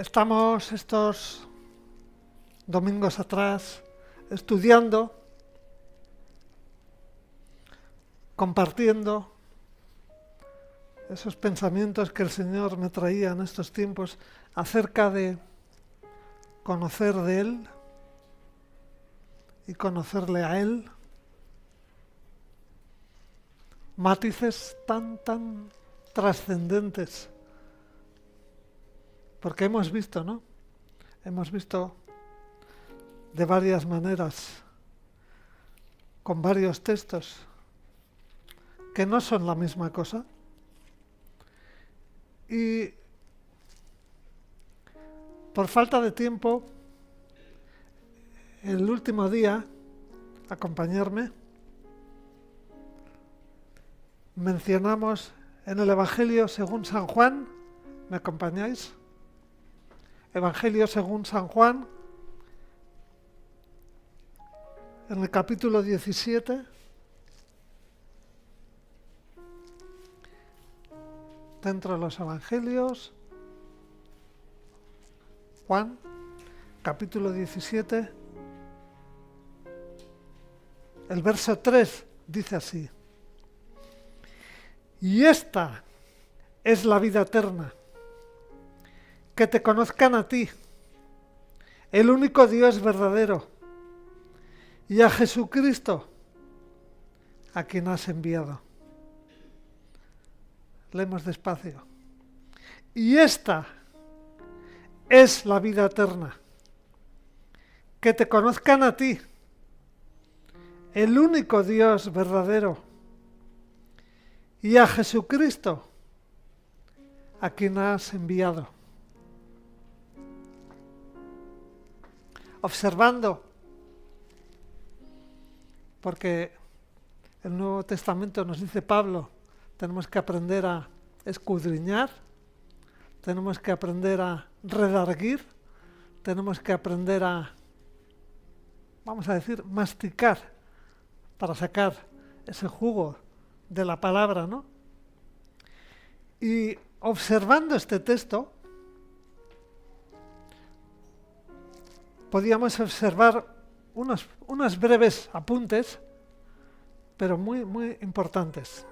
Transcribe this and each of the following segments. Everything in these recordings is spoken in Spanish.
Estamos estos domingos atrás estudiando, compartiendo esos pensamientos que el Señor me traía en estos tiempos acerca de conocer de Él y conocerle a Él. Matices tan trascendentes. Porque hemos visto, ¿no? Hemos visto de varias maneras, con varios textos, que no son la misma cosa. Y por falta de tiempo, el último día, acompañarme, mencionamos en el Evangelio según San Juan. ¿Me acompañáis? Evangelio según San Juan, en el capítulo 17, dentro de los Evangelios, Juan, capítulo 17, el verso 3 dice así: y esta es la vida eterna, que te conozcan a ti, el único Dios verdadero, y a Jesucristo, a quien has enviado. Leemos despacio. Y esta es la vida eterna, que te conozcan a ti, el único Dios verdadero, y a Jesucristo, a quien has enviado. Observando, porque el Nuevo Testamento nos dice Pablo, tenemos que aprender a escudriñar, tenemos que aprender a redarguir, tenemos que aprender a, vamos a decir, masticar para sacar ese jugo de la palabra, ¿no? Y observando este texto, podíamos observar unos breves apuntes, pero muy importantes.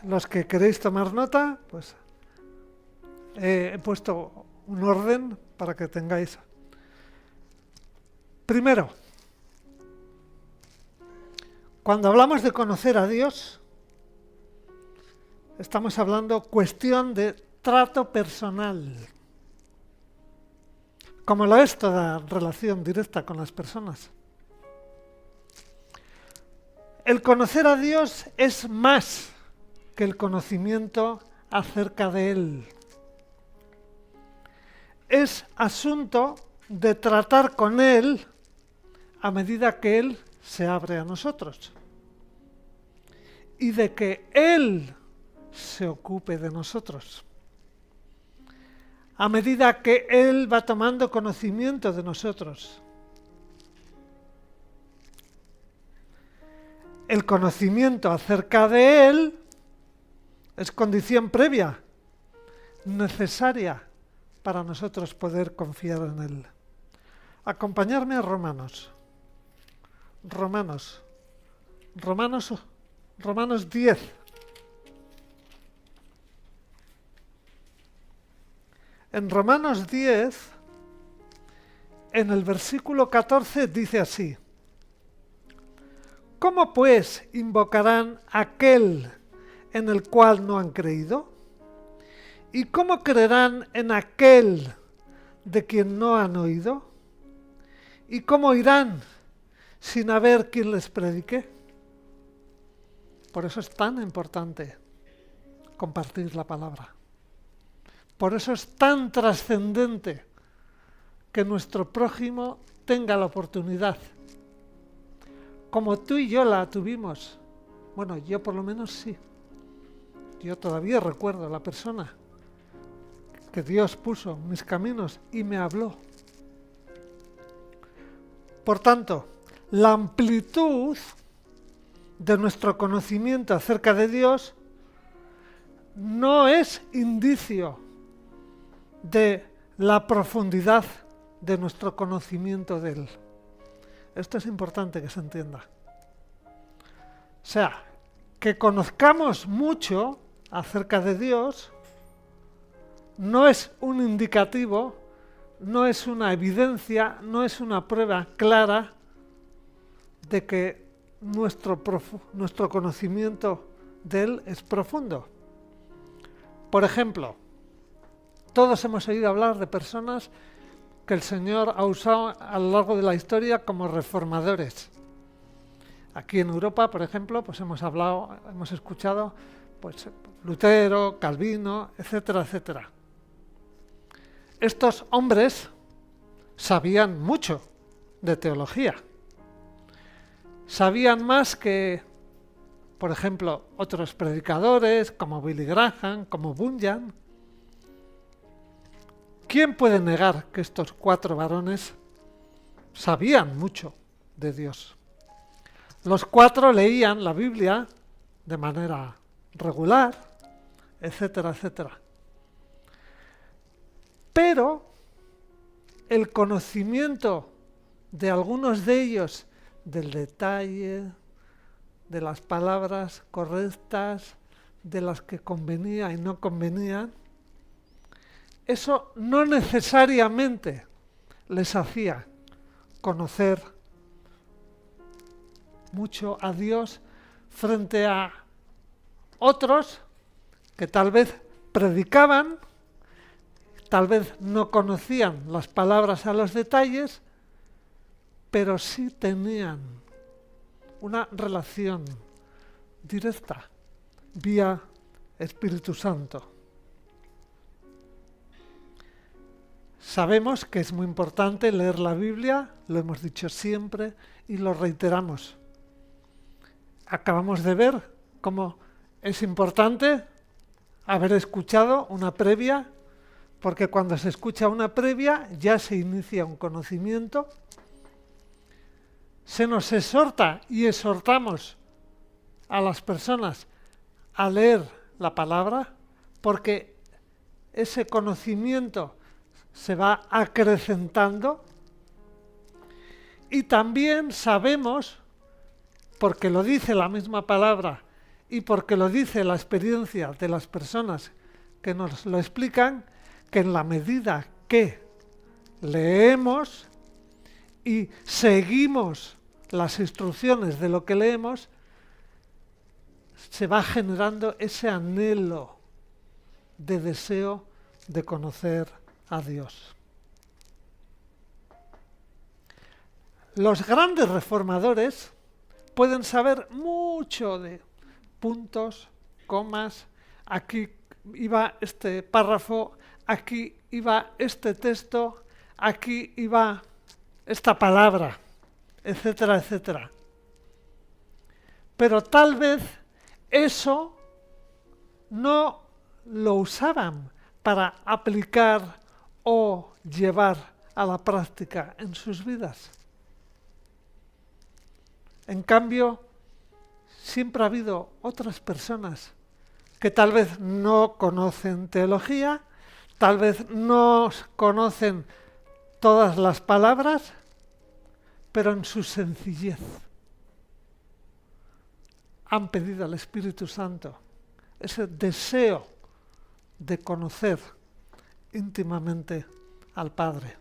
Los que queréis tomar nota, pues he puesto un orden para que tengáis. Primero, cuando hablamos de conocer a Dios, estamos hablando cuestión de trato personal, como lo es toda relación directa con las personas. El conocer a Dios es más que el conocimiento acerca de Él. Es asunto de tratar con Él a medida que Él se abre a nosotros y de que Él se ocupe de nosotros. A medida que Él va tomando conocimiento de nosotros. El conocimiento acerca de Él es condición previa, necesaria para nosotros poder confiar en Él. Acompañarme a Romanos 10. En Romanos 10, en el versículo 14 dice así: ¿cómo pues invocarán aquel en el cual no han creído? ¿Y cómo creerán en aquel de quien no han oído? ¿Y cómo irán sin haber quien les predique? Por eso es tan importante compartir la palabra. Por eso es tan trascendente que nuestro prójimo tenga la oportunidad, como tú y yo la tuvimos. Bueno, yo por lo menos sí. Yo todavía recuerdo la persona que Dios puso en mis caminos y me habló. Por tanto, la amplitud de nuestro conocimiento acerca de Dios no es indicio de la profundidad de nuestro conocimiento de Él. Esto es importante que se entienda. O sea, que conozcamos mucho acerca de Dios no es un indicativo, no es una evidencia, no es una prueba clara de que nuestro conocimiento de Él es profundo. Por ejemplo, todos hemos oído hablar de personas que el Señor ha usado a lo largo de la historia como reformadores. Aquí en Europa, por ejemplo, pues hemos escuchado pues, Lutero, Calvino, etcétera, etcétera. Estos hombres sabían mucho de teología. Sabían más que, por ejemplo, otros predicadores como Billy Graham, como Bunyan. ¿Quién puede negar que estos 4 varones sabían mucho de Dios? Los 4 leían la Biblia de manera regular, etcétera, etcétera. Pero el conocimiento de algunos de ellos del detalle, de las palabras correctas, de las que convenía y no convenía, eso no necesariamente les hacía conocer mucho a Dios frente a otros que tal vez predicaban, tal vez no conocían las palabras a los detalles, pero sí tenían una relación directa vía Espíritu Santo. Sabemos que es muy importante leer la Biblia, lo hemos dicho siempre y lo reiteramos. Acabamos de ver cómo es importante haber escuchado una previa, porque cuando se escucha una previa ya se inicia un conocimiento. Se nos exhorta y exhortamos a las personas a leer la palabra, porque ese conocimiento se va acrecentando, y también sabemos, porque lo dice la misma palabra y porque lo dice la experiencia de las personas que nos lo explican, que en la medida que leemos y seguimos las instrucciones de lo que leemos, se va generando ese anhelo de deseo de conocer a Dios. Los grandes reformadores pueden saber mucho de puntos, comas, aquí iba este párrafo, aquí iba este texto, aquí iba esta palabra, etcétera, etcétera. Pero tal vez eso no lo usaban para aplicar o llevar a la práctica en sus vidas. En cambio, siempre ha habido otras personas que tal vez no conocen teología, tal vez no conocen todas las palabras, pero en su sencillez han pedido al Espíritu Santo ese deseo de conocer íntimamente al Padre,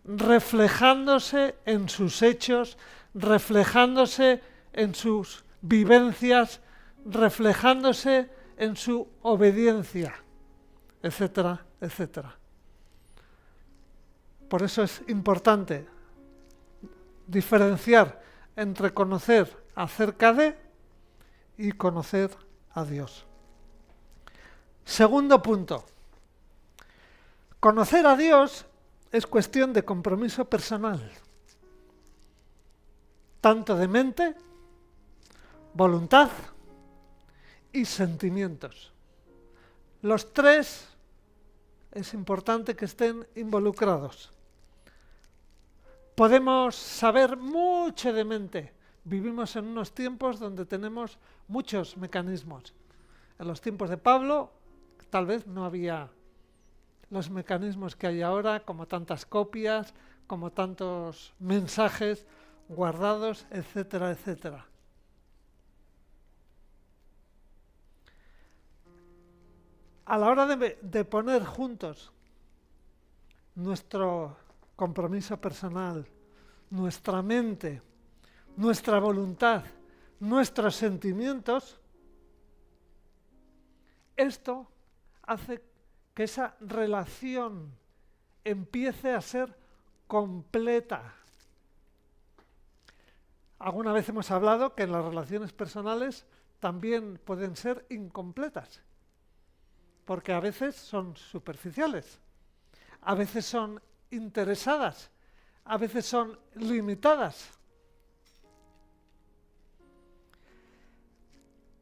reflejándose en sus hechos, reflejándose en sus vivencias, reflejándose en su obediencia, etcétera, etcétera. Por eso es importante diferenciar entre conocer acerca de y conocer a Dios. Segundo punto. Conocer a Dios es cuestión de compromiso personal, tanto de mente, voluntad y sentimientos. Los 3 es importante que estén involucrados. Podemos saber mucho de mente. Vivimos en unos tiempos donde tenemos muchos mecanismos. En los tiempos de Pablo tal vez no había los mecanismos que hay ahora, como tantas copias, como tantos mensajes guardados, etcétera, etcétera. A la hora de poner juntos nuestro compromiso personal, nuestra mente, nuestra voluntad, nuestros sentimientos, esto hace que esa relación empiece a ser completa. Alguna vez hemos hablado que las relaciones personales también pueden ser incompletas, porque a veces son superficiales, a veces son interesadas, a veces son limitadas.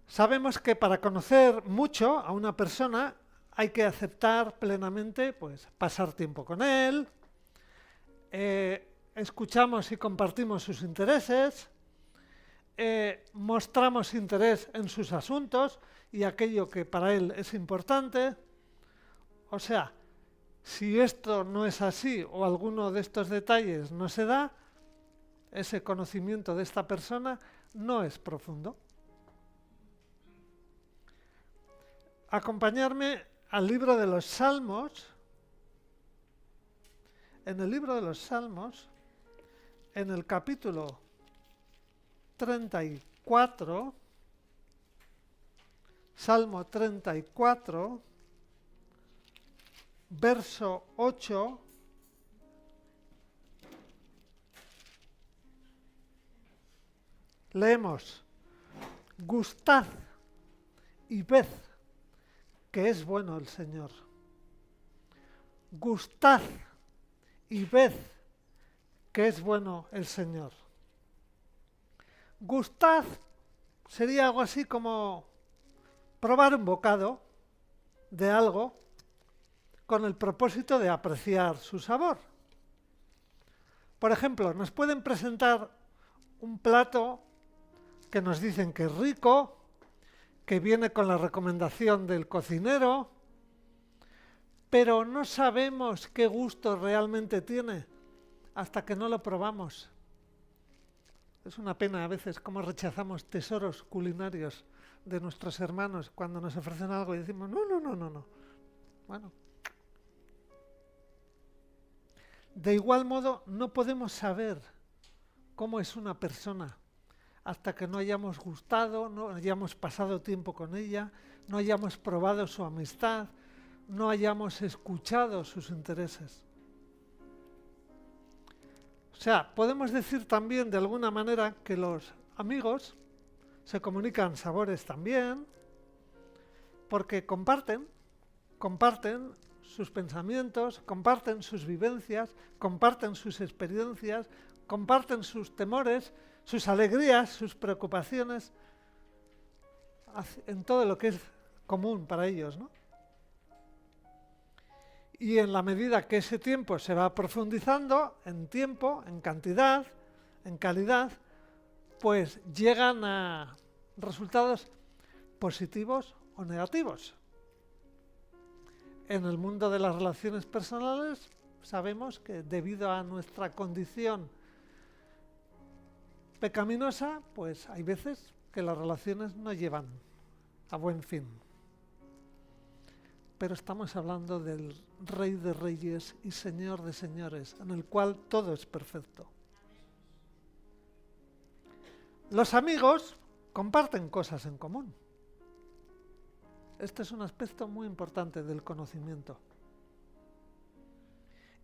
Sabemos que para conocer mucho a una persona hay que aceptar plenamente, pues, pasar tiempo con él, escuchamos y compartimos sus intereses, mostramos interés en sus asuntos y aquello que para él es importante. O sea, si esto no es así o alguno de estos detalles no se da, ese conocimiento de esta persona no es profundo. Acompañarme al libro de los Salmos. En el libro de los Salmos, en el capítulo 34, Salmo 34, verso 8, leemos: gustad y ved que es bueno el Señor. Gustad y ved que es bueno el Señor. Gustad sería algo así como probar un bocado de algo con el propósito de apreciar su sabor. Por ejemplo, nos pueden presentar un plato que nos dicen que es rico, que viene con la recomendación del cocinero, pero no sabemos qué gusto realmente tiene hasta que no lo probamos. Es una pena a veces cómo rechazamos tesoros culinarios de nuestros hermanos cuando nos ofrecen algo y decimos, no. Bueno. De igual modo, no podemos saber cómo es una persona hasta que no hayamos gustado, no hayamos pasado tiempo con ella, no hayamos probado su amistad, no hayamos escuchado sus intereses. O sea, podemos decir también de alguna manera que los amigos se comunican sabores también, porque comparten sus pensamientos, comparten sus vivencias, comparten sus experiencias, comparten sus temores, sus alegrías, sus preocupaciones, en todo lo que es común para ellos, ¿no? Y en la medida que ese tiempo se va profundizando, en tiempo, en cantidad, en calidad, pues llegan a resultados positivos o negativos. En el mundo de las relaciones personales sabemos que debido a nuestra condición pecaminosa, pues hay veces que las relaciones no llevan a buen fin. Pero estamos hablando del Rey de Reyes y Señor de Señores, en el cual todo es perfecto. Los amigos comparten cosas en común. Este es un aspecto muy importante del conocimiento.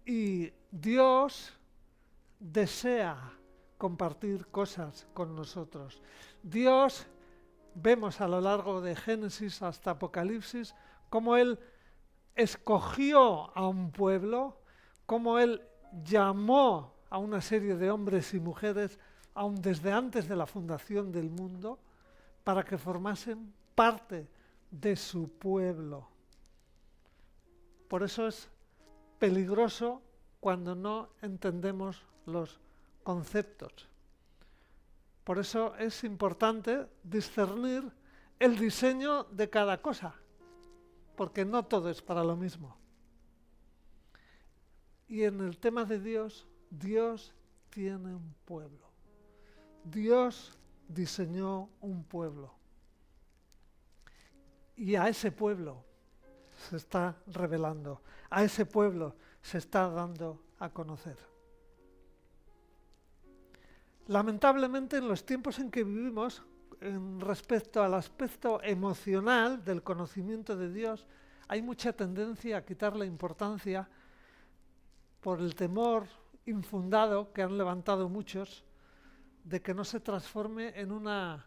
Y Dios desea compartir cosas con nosotros. Dios, vemos a lo largo de Génesis hasta Apocalipsis, cómo Él escogió a un pueblo, cómo Él llamó a una serie de hombres y mujeres, aún desde antes de la fundación del mundo, para que formasen parte de su pueblo. Por eso es peligroso cuando no entendemos los conceptos. Por eso es importante discernir el diseño de cada cosa, porque no todo es para lo mismo. Y en el tema de Dios, Dios tiene un pueblo. Dios diseñó un pueblo. Y a ese pueblo se está revelando, a ese pueblo se está dando a conocer. Lamentablemente, en los tiempos en que vivimos, en respecto al aspecto emocional del conocimiento de Dios, hay mucha tendencia a quitarle importancia por el temor infundado que han levantado muchos de que no se transforme en la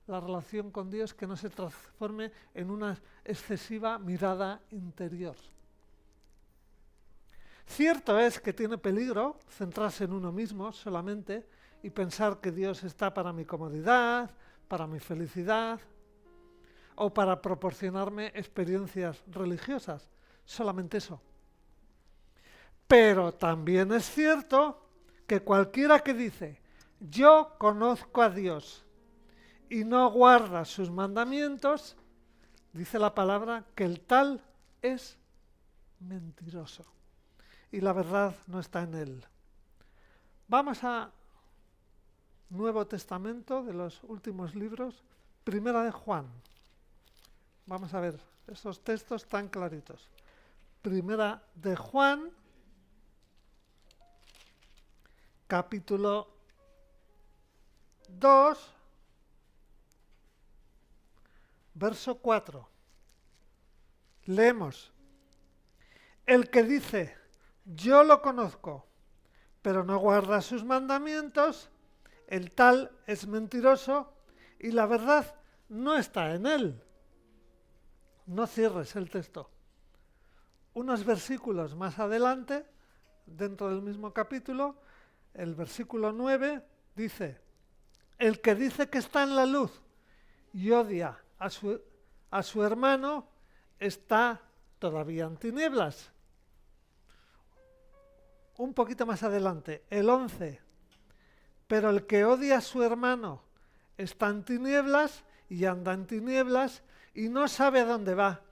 relación con Dios, que no se transforme en una excesiva mirada interior. Cierto es que tiene peligro centrarse en uno mismo solamente y pensar que Dios está para mi comodidad, para mi felicidad o para proporcionarme experiencias religiosas, solamente eso. Pero también es cierto que cualquiera que dice, yo conozco a Dios y no guarda sus mandamientos, dice la palabra que el tal es mentiroso y la verdad no está en él. Vamos a Nuevo Testamento, de los últimos libros, Primera de Juan. Vamos a ver esos textos tan claritos. Primera de Juan, capítulo 2, verso 4. Leemos. El que dice, yo lo conozco, pero no guarda sus mandamientos, el tal es mentiroso y la verdad no está en él. No cierres el texto. Unos versículos más adelante, dentro del mismo capítulo, el versículo 9 dice, el que dice que está en la luz y odia a su hermano está todavía en tinieblas. Un poquito más adelante, el 11, pero el que odia a su hermano está en tinieblas y anda en tinieblas y no sabe a dónde va,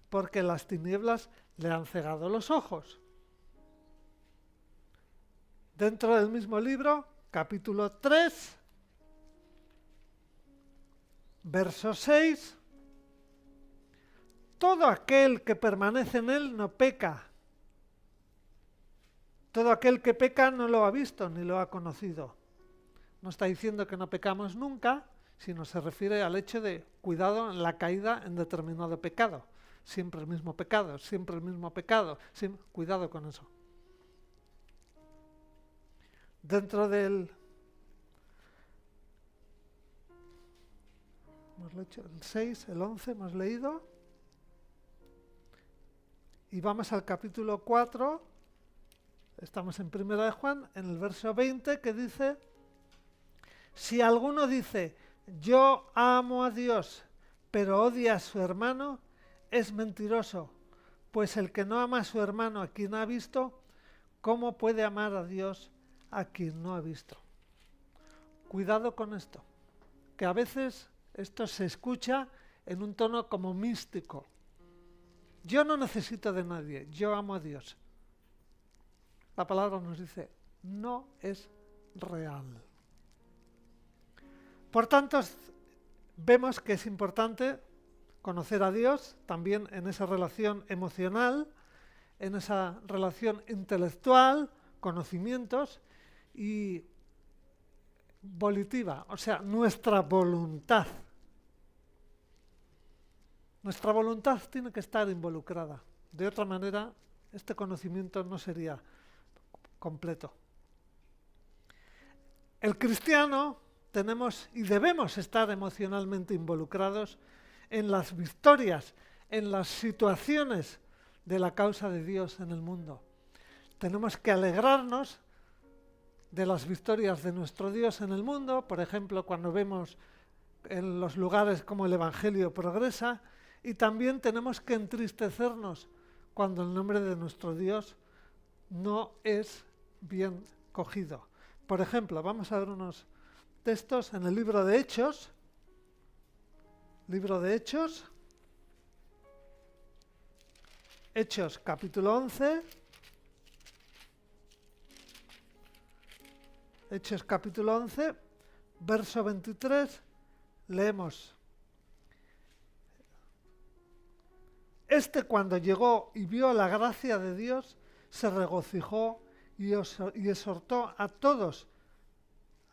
porque las tinieblas le han cegado los ojos. Dentro del mismo libro, capítulo 3, verso 6, todo aquel que permanece en él no peca. Todo aquel que peca no lo ha visto ni lo ha conocido. No está diciendo que no pecamos nunca, sino se refiere al hecho de cuidado en la caída en determinado pecado. Siempre el mismo pecado, siempre el mismo pecado. Cuidado con eso. Dentro del... hemos leído el 6, el 11 hemos leído. Y vamos al capítulo 4. Estamos en Primera de Juan, en el verso 20, que dice, si alguno dice, yo amo a Dios, pero odia a su hermano, es mentiroso, pues el que no ama a su hermano a quien ha visto, ¿cómo puede amar a Dios a quien no ha visto? Cuidado con esto, que a veces esto se escucha en un tono como místico. Yo no necesito de nadie, yo amo a Dios. La palabra nos dice, no es real. Por tanto, vemos que es importante conocer a Dios también en esa relación emocional, en esa relación intelectual, conocimientos y volitiva, o sea, nuestra voluntad. Nuestra voluntad tiene que estar involucrada. De otra manera, este conocimiento no sería completo. El cristiano tenemos y debemos estar emocionalmente involucrados en las victorias, en las situaciones de la causa de Dios en el mundo. Tenemos que alegrarnos de las victorias de nuestro Dios en el mundo, por ejemplo, cuando vemos en los lugares como el Evangelio progresa, y también tenemos que entristecernos cuando el nombre de nuestro Dios no es bien cogido. Por ejemplo, vamos a ver unos textos en el libro de Hechos. Libro de Hechos. Hechos capítulo 11. Hechos capítulo 11, verso 23, leemos: Este, cuando llegó y vio la gracia de Dios, se regocijó y exhortó a todos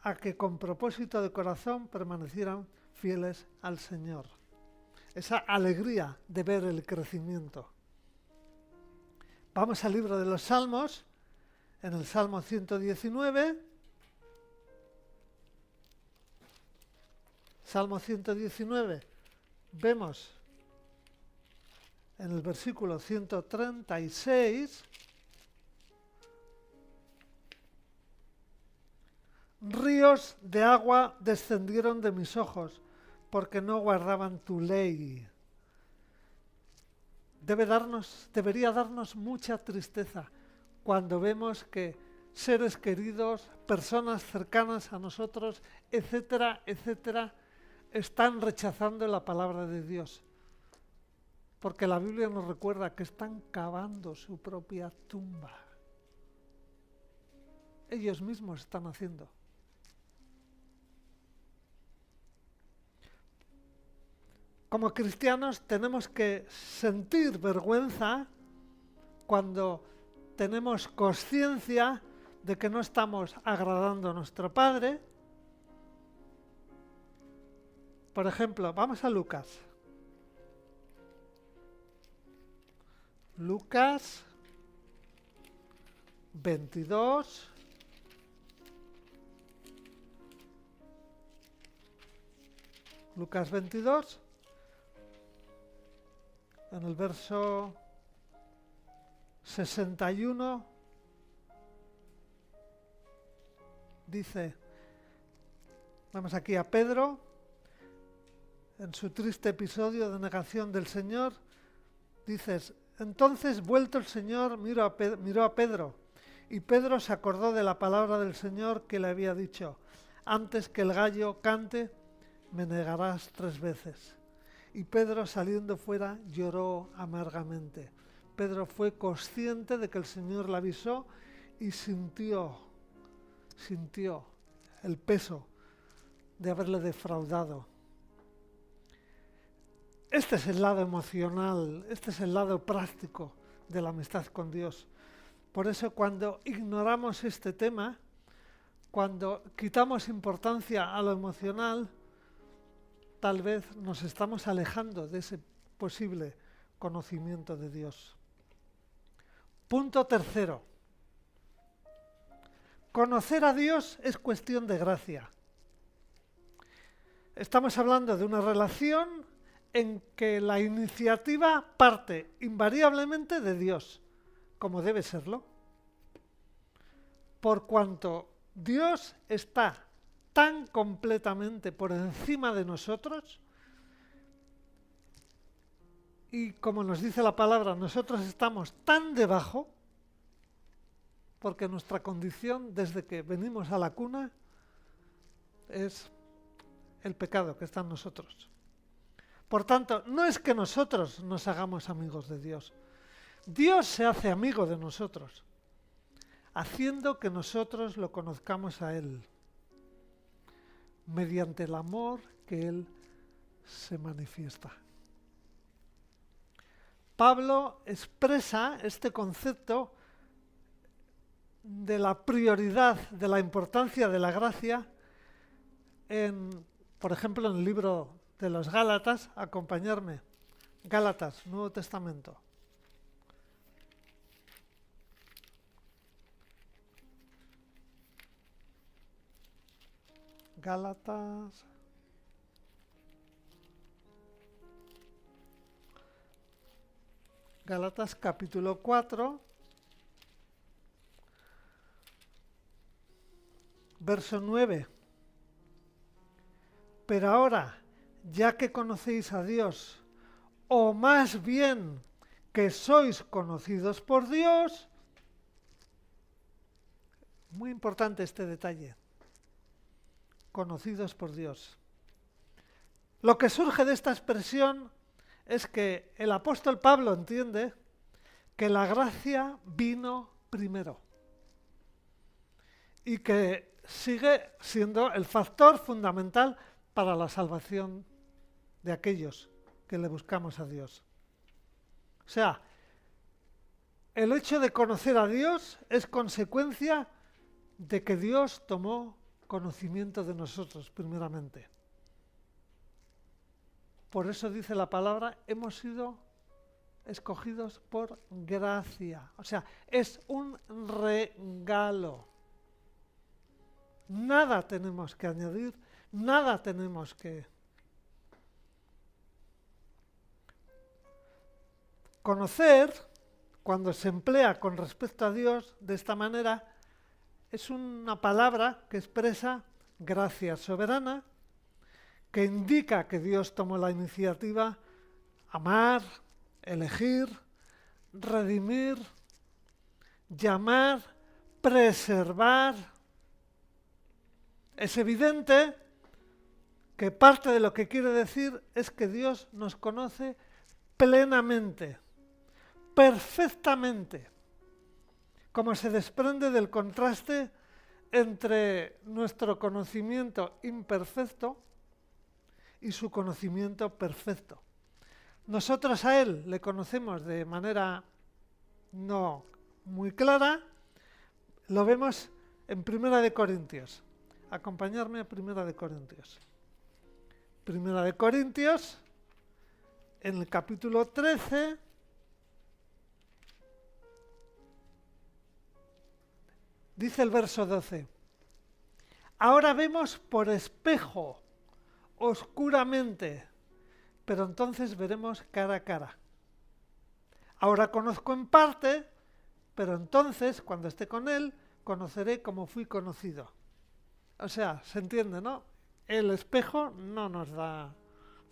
a que con propósito de corazón permanecieran fieles al Señor. Esa alegría de ver el crecimiento. Vamos al libro de los Salmos, en el Salmo 119. Salmo 119, vemos en el versículo 136, ríos de agua descendieron de mis ojos, porque no guardaban tu ley. Debería darnos mucha tristeza cuando vemos que seres queridos, personas cercanas a nosotros, etcétera, etcétera, están rechazando la palabra de Dios. Porque la Biblia nos recuerda que están cavando su propia tumba. Ellos mismos están haciendo. Como cristianos tenemos que sentir vergüenza cuando tenemos conciencia de que no estamos agradando a nuestro Padre. Por ejemplo, vamos a Lucas. Lucas 22. Lucas 22. En el verso 61 dice, vamos aquí a Pedro, en su triste episodio de negación del Señor, dices, entonces vuelto el Señor miró a Pedro, y Pedro se acordó de la palabra del Señor que le había dicho, antes que el gallo cante, me negarás 3 veces. Y Pedro, saliendo fuera, lloró amargamente. Pedro fue consciente de que el Señor le avisó y sintió el peso de haberle defraudado. Este es el lado emocional, este es el lado práctico de la amistad con Dios. Por eso cuando ignoramos este tema, cuando quitamos importancia a lo emocional, tal vez nos estamos alejando de ese posible conocimiento de Dios. Punto tercero. Conocer a Dios es cuestión de gracia. Estamos hablando de una relación en que la iniciativa parte invariablemente de Dios, como debe serlo. Por cuanto Dios está tan completamente por encima de nosotros y como nos dice la palabra, nosotros estamos tan debajo porque nuestra condición desde que venimos a la cuna es el pecado que está en nosotros. Por tanto, no es que nosotros nos hagamos amigos de Dios. Dios se hace amigo de nosotros, haciendo que nosotros lo conozcamos a Él, mediante el amor que Él se manifiesta. Pablo expresa este concepto de la prioridad, de la importancia de la gracia, por ejemplo, en el libro de los Gálatas. Acompañarme. Gálatas, Nuevo Testamento. Gálatas. Gálatas capítulo 4, verso 9. Pero ahora, ya que conocéis a Dios, o más bien que sois conocidos por Dios, muy importante este detalle, conocidos por Dios. Lo que surge de esta expresión es que el apóstol Pablo entiende que la gracia vino primero y que sigue siendo el factor fundamental para la salvación de aquellos que le buscamos a Dios. O sea, el hecho de conocer a Dios es consecuencia de que Dios tomó conocimiento de nosotros primeramente. Por eso dice la palabra, hemos sido escogidos por gracia. O sea, es un regalo. Nada tenemos que añadir, nada tenemos que... Conocer, cuando se emplea con respecto a Dios de esta manera, es una palabra que expresa gracia soberana, que indica que Dios tomó la iniciativa, amar, elegir, redimir, llamar, preservar. Es evidente que parte de lo que quiere decir es que Dios nos conoce plenamente, perfectamente, como se desprende del contraste entre nuestro conocimiento imperfecto y su conocimiento perfecto. Nosotros a Él le conocemos de manera no muy clara, lo vemos en Primera de Corintios. Acompañarme a Primera de Corintios. Primera de Corintios, en el capítulo 13, dice el verso 12, ahora vemos por espejo, oscuramente, pero entonces veremos cara a cara. Ahora conozco en parte, pero entonces, cuando esté con Él, conoceré como fui conocido. O sea, se entiende, ¿no? El espejo no nos da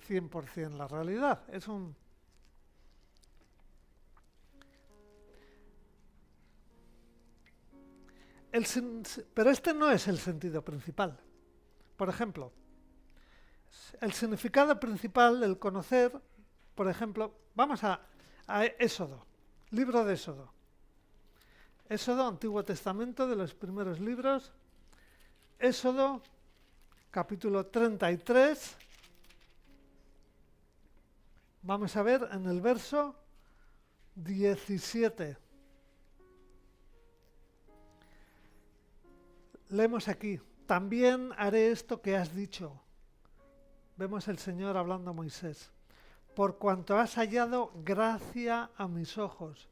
100% la realidad. Es un... Pero este no es el sentido principal. Por ejemplo, el significado principal del conocer, por ejemplo, vamos a Éxodo, libro de Éxodo. Éxodo, Antiguo Testamento, de los primeros libros. Éxodo, capítulo 33. Vamos a ver en el verso 17. Leemos aquí, también haré esto que has dicho. Vemos el Señor hablando a Moisés. Por cuanto has hallado gracia a mis ojos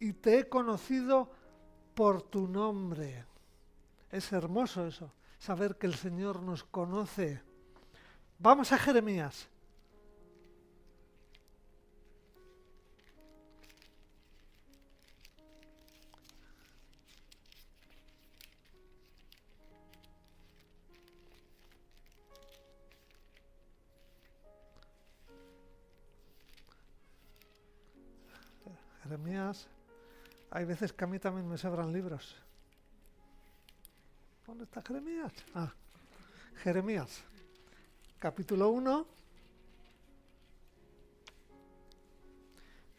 y te he conocido por tu nombre. Es hermoso eso, saber que el Señor nos conoce. Vamos a Jeremías. Jeremías, hay veces que a mí también me sobran libros. ¿Dónde está Jeremías? Jeremías, capítulo 1.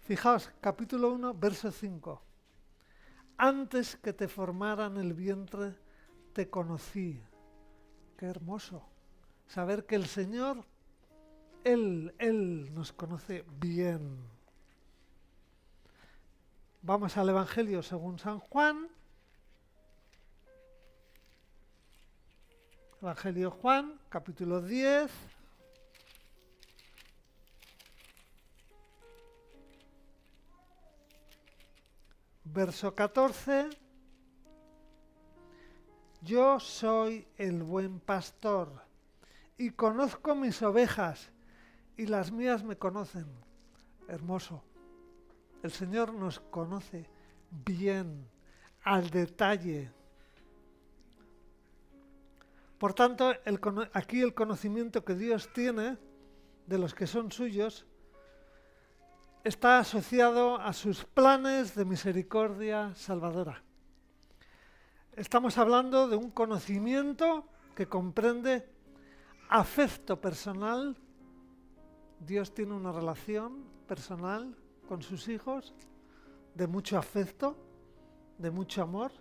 Fijaos, capítulo 1, verso 5. Antes que te formara en el vientre, te conocí. Qué hermoso. Saber que el Señor, Él nos conoce bien. Vamos al Evangelio según San Juan. Evangelio Juan, capítulo 10. Verso 14. Yo soy el buen pastor y conozco mis ovejas y las mías me conocen. Hermoso. El Señor nos conoce bien, al detalle. Por tanto, aquí el conocimiento que Dios tiene de los que son suyos está asociado a sus planes de misericordia salvadora. Estamos hablando de un conocimiento que comprende afecto personal. Dios tiene una relación personal con sus hijos de mucho afecto, de mucho amor.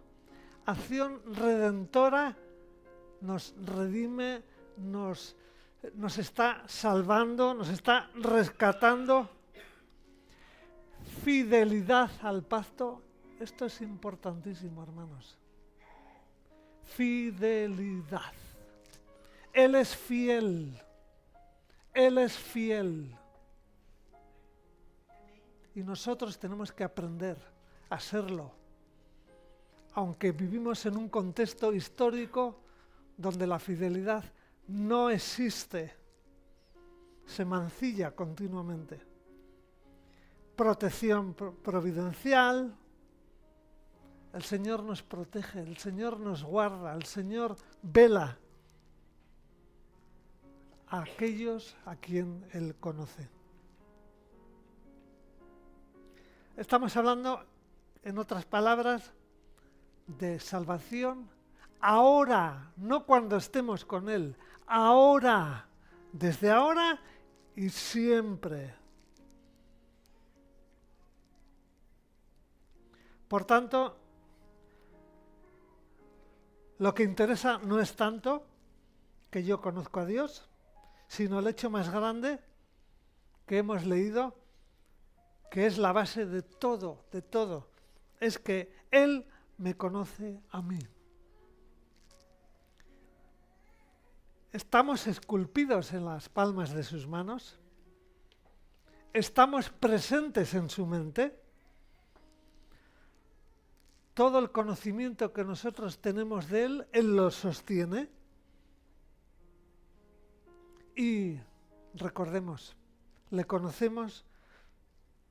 Acción redentora nos redime, nos está salvando, nos está rescatando. Fidelidad al pacto, esto es importantísimo, hermanos. Fidelidad. Él es fiel. Él es fiel. Y nosotros tenemos que aprender a serlo. Aunque vivimos en un contexto histórico donde la fidelidad no existe, se mancilla continuamente. Protección providencial, el Señor nos protege, el Señor nos guarda, el Señor vela a aquellos a quien Él conoce. Estamos hablando, en otras palabras, de salvación ahora, no cuando estemos con Él, ahora, desde ahora y siempre. Por tanto, lo que interesa no es tanto que yo conozco a Dios, sino el hecho más grande que hemos leído, que es la base de todo, es que Él me conoce a mí. Estamos esculpidos en las palmas de sus manos, estamos presentes en su mente. Todo el conocimiento que nosotros tenemos de Él, Él lo sostiene. Y recordemos, le conocemos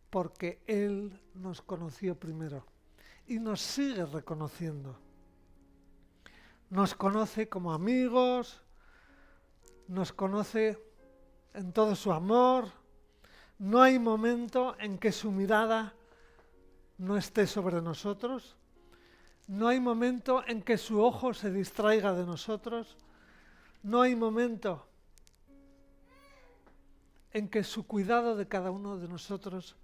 porque Él nos conoció primero y nos sigue reconociendo. Nos conoce como amigos, nos conoce en todo su amor. No hay momento en que su mirada no esté sobre nosotros. No hay momento en que su ojo se distraiga de nosotros. No hay momento en que su cuidado de cada uno de nosotros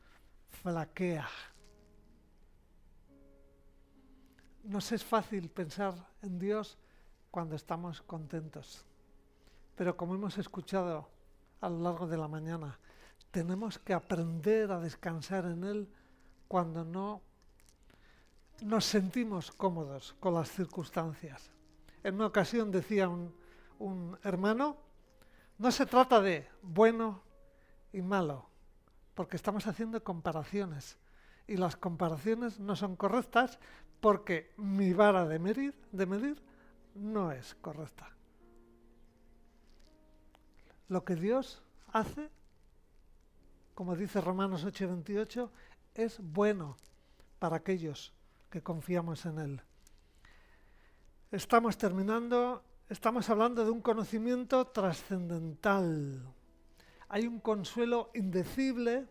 flaquea. Nos es fácil pensar en Dios cuando estamos contentos. Pero como hemos escuchado a lo largo de la mañana, tenemos que aprender a descansar en Él cuando no nos sentimos cómodos con las circunstancias. En una ocasión decía un hermano, no se trata de bueno y malo, porque estamos haciendo comparaciones. Y las comparaciones no son correctas porque mi vara de medir no es correcta. Lo que Dios hace, como dice Romanos 8:28, es bueno para aquellos que confiamos en Él. Estamos terminando, estamos hablando de un conocimiento trascendental. Hay un consuelo indecible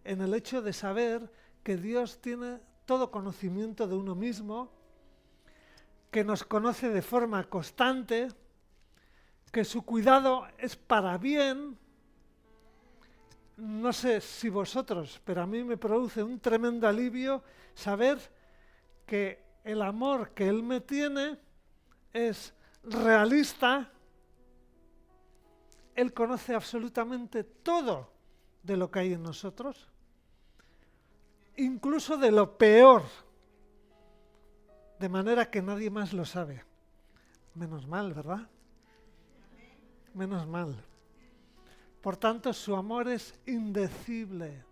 en el hecho de saber que Dios tiene todo conocimiento de uno mismo, que nos conoce de forma constante, que su cuidado es para bien. No sé si vosotros, pero a mí me produce un tremendo alivio saber que el amor que Él me tiene es realista. Él conoce absolutamente todo de lo que hay en nosotros, incluso de lo peor, de manera que nadie más lo sabe. Menos mal, ¿verdad? Menos mal. Por tanto, su amor es indecible.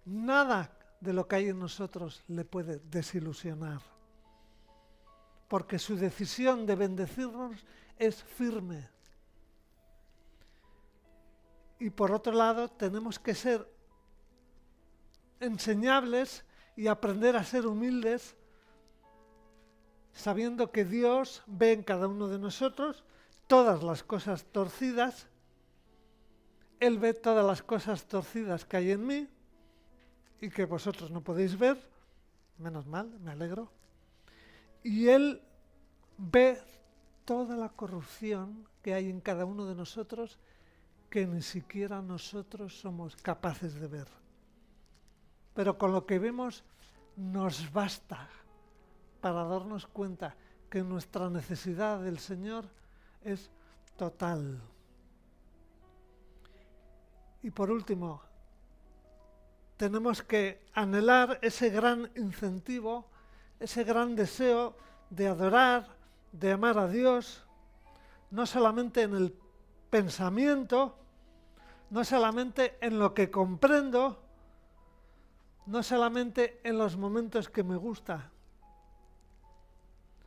Nada de lo que hay en nosotros le puede desilusionar, porque su decisión de bendecirnos es firme. Y por otro lado, tenemos que ser enseñables y aprender a ser humildes, sabiendo que Dios ve en cada uno de nosotros todas las cosas torcidas. Él ve todas las cosas torcidas que hay en mí y que vosotros no podéis ver. Menos mal, me alegro. Y Él ve toda la corrupción que hay en cada uno de nosotros que ni siquiera nosotros somos capaces de ver. Pero con lo que vemos nos basta para darnos cuenta que nuestra necesidad del Señor es total. Y por último, tenemos que anhelar ese gran incentivo, ese gran deseo de adorar, de amar a Dios, no solamente en el pensamiento, no solamente en lo que comprendo, no solamente en los momentos que me gusta,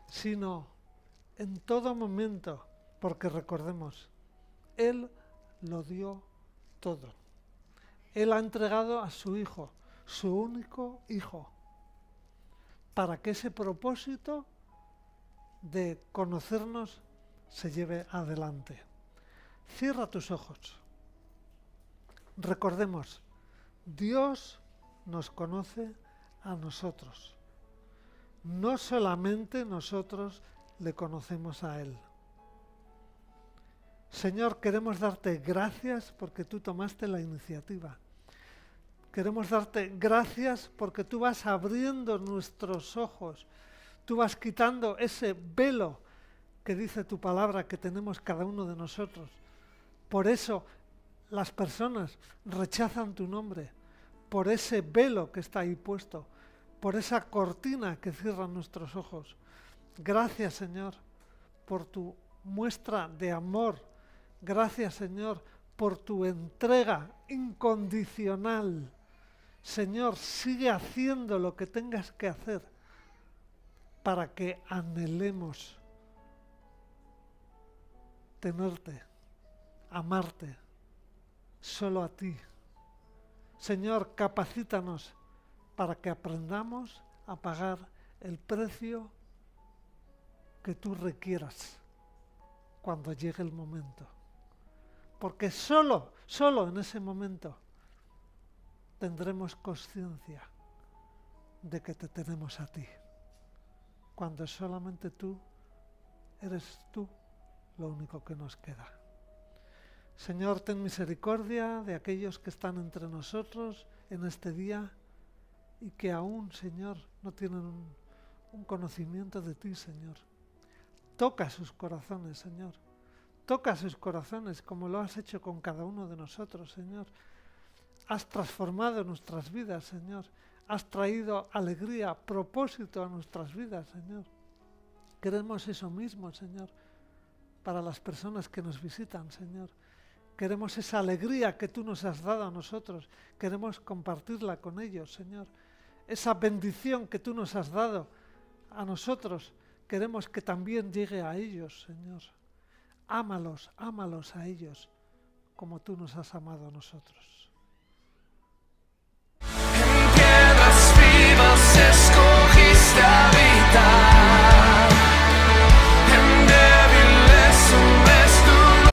sino en todo momento, porque recordemos, Él lo dio todo. Él ha entregado a su Hijo, su único Hijo, para que ese propósito de conocernos se lleve adelante. Cierra tus ojos. Recordemos, Dios nos conoce a nosotros. No solamente nosotros le conocemos a Él. Señor, queremos darte gracias porque tú tomaste la iniciativa. Queremos darte gracias porque tú vas abriendo nuestros ojos. Tú vas quitando ese velo que dice tu palabra que tenemos cada uno de nosotros. Por eso las personas rechazan tu nombre, por ese velo que está ahí puesto, por esa cortina que cierra nuestros ojos. Gracias, Señor, por tu muestra de amor. Gracias, Señor, por tu entrega incondicional. Señor, sigue haciendo lo que tengas que hacer para que anhelemos tenerte, amarte, solo a ti. Señor, capacítanos para que aprendamos a pagar el precio que tú requieras cuando llegue el momento. Porque solo en ese momento tendremos conciencia de que te tenemos a ti. Cuando solamente tú eres tú lo único que nos queda. Señor, ten misericordia de aquellos que están entre nosotros en este día y que aún, Señor, no tienen un conocimiento de ti, Señor. Toca sus corazones, Señor. Toca sus corazones como lo has hecho con cada uno de nosotros, Señor. Has transformado nuestras vidas, Señor. Has traído alegría, propósito a nuestras vidas, Señor. Queremos eso mismo, Señor, para las personas que nos visitan, Señor. Queremos esa alegría que tú nos has dado a nosotros. Queremos compartirla con ellos, Señor. Esa bendición que tú nos has dado a nosotros, queremos que también llegue a ellos, Señor. Ámalos a ellos como tú nos has amado a nosotros.